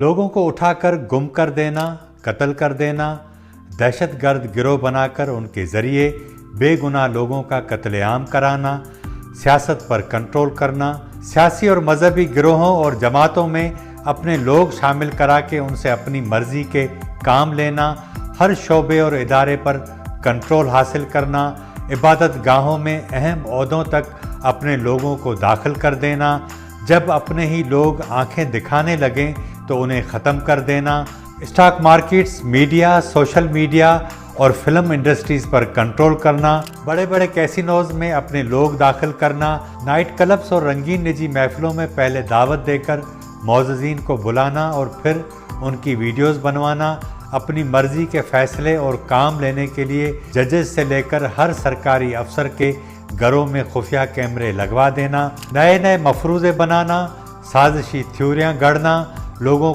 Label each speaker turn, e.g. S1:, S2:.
S1: लोगों को उठाकर गुम कर देना, कत्ल कर देना, दहशतगर्द गिरोह बनाकर उनके ज़रिए बेगुनाह लोगों का कत्लेआम कराना, सियासत पर कंट्रोल करना, सियासी और मजहबी गिरोहों और जमातों में अपने लोग शामिल करा के उनसे अपनी मर्जी के काम लेना, हर शोबे और इदारे पर कंट्रोल हासिल करना, इबादत गाहों में अहम ओहदों तक अपने लोगों को दाखिल कर देना, जब अपने ही लोग आंखें दिखाने लगें तो उन्हें ख़त्म कर देना, stock markets, media, social media और फिल्म इंडस्ट्रीज़ पर कंट्रोल करना, बड़े बड़े कैसीनोज में अपने लोग दाखिल करना, नाइट क्लब्स और रंगीन निजी महफिलों में पहले दावत देकर मौज़ज़ीन को बुलाना और फिर उनकी वीडियोस बनवाना, अपनी मर्जी के फैसले और काम लेने के लिए जजेस से लेकर हर सरकारी अफसर के घरों में खुफिया कैमरे लगवा देना, नए नए मफरूज़े बनाना, साजिशी थ्योरियाँ गढ़ना, लोगों